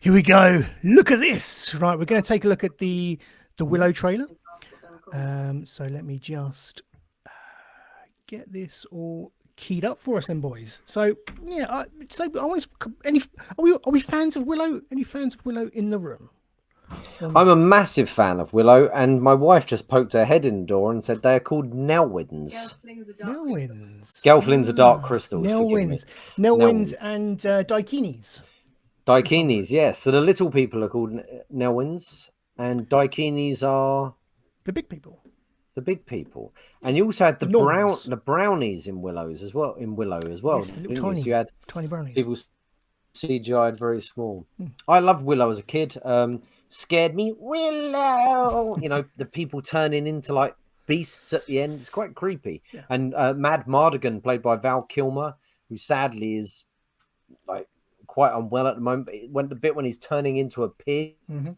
Here we go. Look at this. Right, we're going to take a look at the Willow trailer. So let me just get this all keyed up for us, then, boys. So yeah, I want are we fans of Willow? Any fans of Willow in the room? I'm a massive fan of Willow, and my wife just poked her head in the door and said they are called Nelwyns. Gelflings are dark crystals. Nelwyns and Daikinis. Daikinis, yes. So the little people are called Nelwyns, and Daikinis are the big people. The big people, and you also had the brownies in Willow as well. Yes, the little tiny, you had tiny brownies. People CGI'd very small. I loved Willow as a kid. Scared me, Willow. You know, the people turning into like beasts at the end. It's quite creepy. Yeah. And Mad Mardigan, played by Val Kilmer, who sadly is like quite unwell at the moment. The bit when he's turning into a pig. Mm-hmm.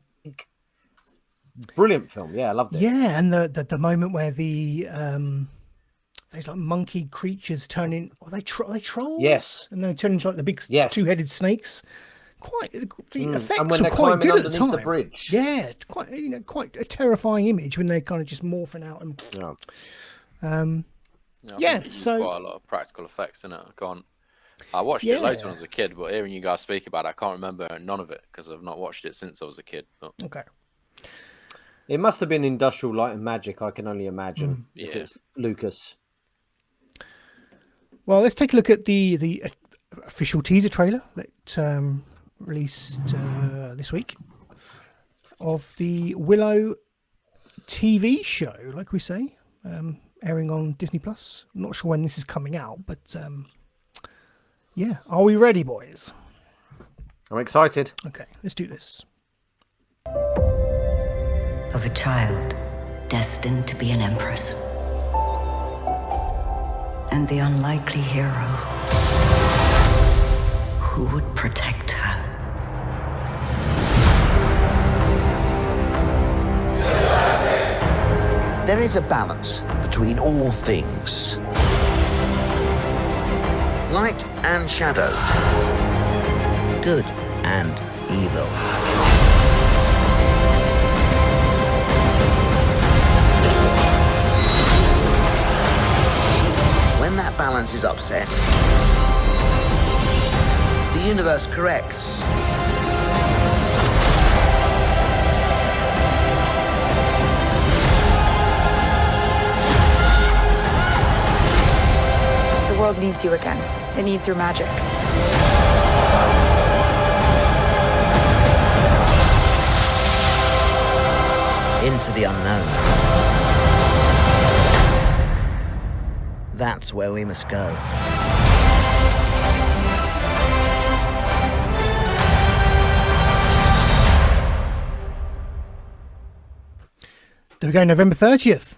Brilliant film. Yeah, I loved it. Yeah, and the moment where the those like monkey creatures turn in. Are they trolls? Yes, and they turn into like the big two-headed snakes. The effects and when were they're quite good underneath at the time. The bridge. Yeah, quite a terrifying image when they're kind of just morphing out and. So quite a lot of practical effects in it. I watched it loads when I was a kid, but hearing you guys speak about it, I can't remember none of it because I've not watched it since I was a kid. But... Okay. It must have been Industrial Light and Magic, I can only imagine. If it's Lucas. Well, let's take a look at the official teaser trailer that released this week of the Willow TV show, like we say, airing on Disney Plus. I'm not sure when this is coming out, but yeah. Are we ready, boys? I'm excited. Okay, let's do this. Of a child destined to be an empress. And the unlikely hero who would protect her. There is a balance between all things. Light and shadow. Good and evil. When that balance is upset, the universe corrects. The world needs you again. It needs your magic. Into the unknown. That's where we must go. There we go, November 30th.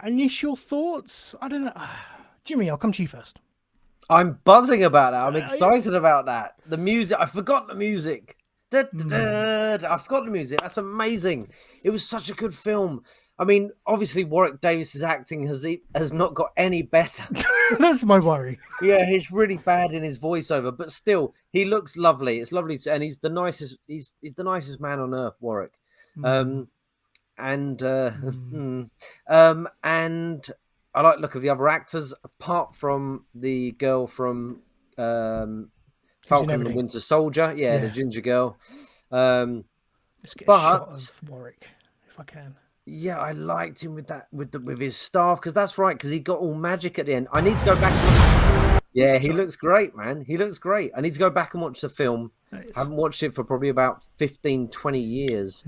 Initial thoughts? I don't know. Jimmy, I'll come to you first. I'm buzzing about that. I'm excited about that. The music, I forgot the music. I forgot the music. That's amazing. It was such a good film. I mean, obviously Warwick Davis's acting has not got any better. That's my worry. Yeah, he's really bad in his voiceover, but still, he looks lovely. It's lovely, and he's the nicest. He's the nicest man on earth, Warwick. And I like the look of the other actors, apart from the girl from Falcon and the Winter Soldier. Yeah, the ginger girl. Let's get a shot of Warwick, if I can. Yeah, I liked him with his staff, because that's right, because he got all magic at the end. I need to go back. Yeah, he looks great, man. He looks great. I need to go back and watch the film. I haven't watched it for probably about 15, 20 years,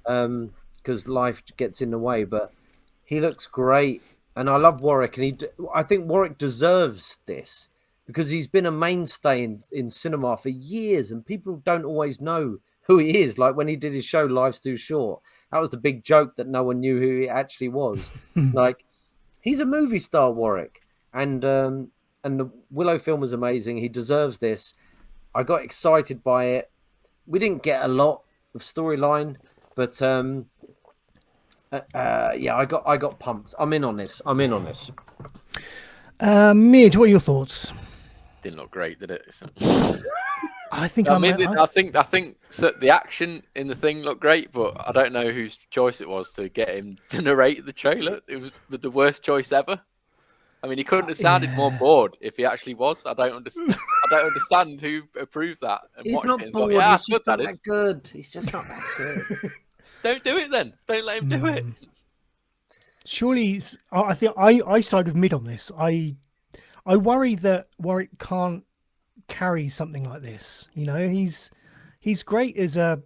because life gets in the way. But he looks great, and I love Warwick, and I think Warwick deserves this, because he's been a mainstay in cinema for years, and people don't always know who he is. Like when he did his show Life's Too Short, that was the big joke that no one knew who he actually was. Like, he's a movie star, Warwick, and the Willow film was amazing. He deserves this. I got excited by it. We didn't get a lot of storyline, but yeah, I got pumped. I'm in on this. Mid, what are your thoughts? Didn't look great, did it? I think I think so the action in the thing looked great, but I don't know whose choice it was to get him to narrate the trailer. It was the worst choice ever. I mean, he couldn't have sounded more bored if he actually was. I don't understand. I don't understand who approved that and He's watched not it and bored. thought, "Yeah, He's that's just good. not That that is." good. He's just not that good. Don't do it then. Don't let him do it. Surely, I think I side with mid on this. I worry that Warwick can't carry something like this. You know, he's great as a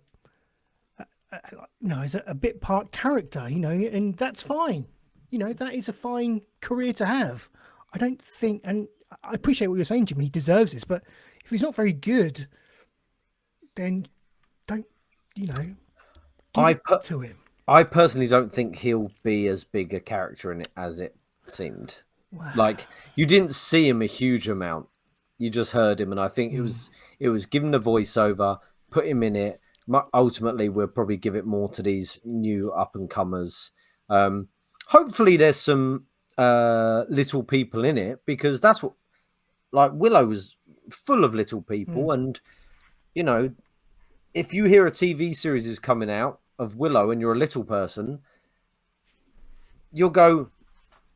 as a bit part character. You know, and that's fine. You know, that is a fine career to have. I don't think, and I appreciate what you're saying, Jimmy. He deserves this, but if he's not very good, then don't give it to him. I personally don't think he'll be as big a character in it as it seemed. Wow. Like, you didn't see him a huge amount. You just heard him, and I think it was given the voiceover, put him in it. Ultimately, we'll probably give it more to these new up and comers. Hopefully, there's some little people in it, because that's what, like, Willow was full of little people, and you know, if you hear a TV series is coming out of Willow and you're a little person, you'll go,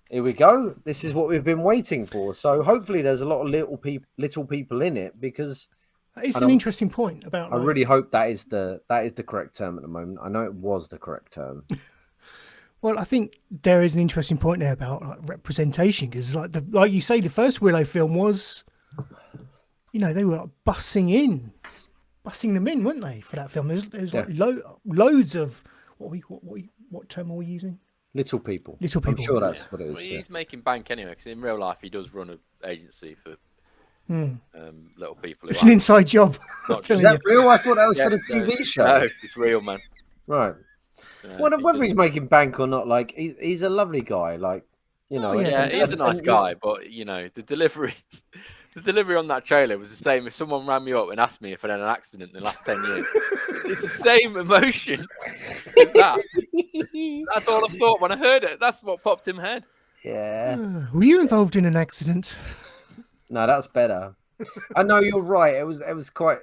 here we go. This is what we've been waiting for. So hopefully there's a lot of little people in it, because it's an interesting point about. I really hope that is the correct term at the moment. I know it was the correct term. Well, I think there is an interesting point there about representation, because like you say, the first Willow film was, they were bussing them in, weren't they, for that film? There's like loads of what term are we using? Little people. Little people. I'm sure that's what it is. Well, he's making bank anyway, because in real life he does run an agency for little people. It's an inside job. Is that real? I thought that was for the TV show. No, it's real, man. Right. Whether he's making bank or not, like, he's a lovely guy. Like, he's a nice guy, but the delivery. The delivery on that trailer was the same. If someone ran me up and asked me if I'd had an accident in the last 10 years, it's the same emotion as that. That's all I thought when I heard it. That's what popped in my head. Yeah. Were you involved in an accident? No, that's better. I know, you're right. It was quite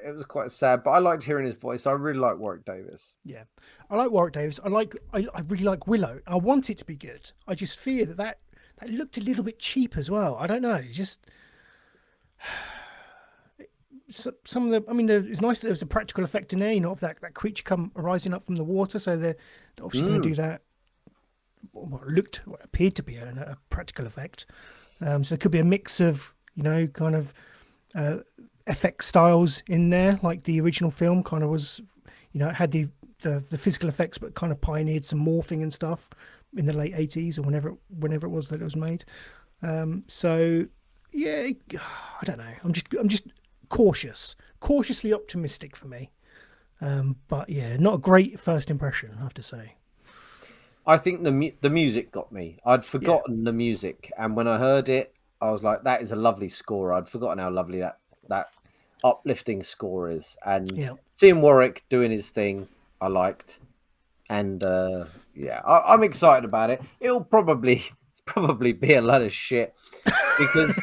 sad, but I liked hearing his voice. I really like Warwick Davis. Yeah, I like Warwick Davis. I really like Willow. I want it to be good. I just fear that looked a little bit cheap as well. I don't know. Just. Some of the, it's nice that there was a practical effect in there, of that creature rising up from the water. So they're obviously going to do that. What appeared to be a practical effect. So there could be a mix of, kind of effect styles in there, like the original film kind of was. It had the physical effects, but kind of pioneered some morphing and stuff in the late 80s or whenever it was that it was made. So. Yeah, I don't know. I'm just cautiously optimistic for me. But yeah, not a great first impression, I have to say. I think the music got me. I'd forgotten the music, and when I heard it, I was like, "That is a lovely score." I'd forgotten how lovely that uplifting score is, and seeing Warwick doing his thing, I liked, and I'm excited about it. It'll probably be a lot of shit. Because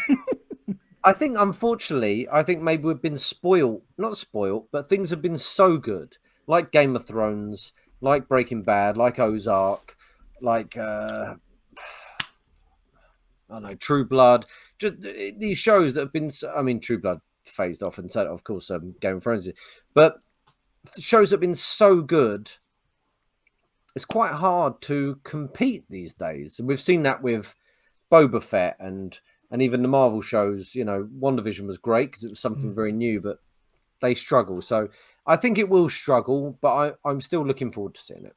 I think, unfortunately, maybe we've been not spoiled, but things have been so good, like Game of Thrones, like Breaking Bad, like Ozark, like True Blood. Just these shows that have been. True Blood phased off, and so of course, Game of Thrones. But shows that have been so good, it's quite hard to compete these days, and we've seen that with Boba Fett and even the Marvel shows. WandaVision was great because it was something very new, but they struggle. So I think it will struggle, but I'm still looking forward to seeing it.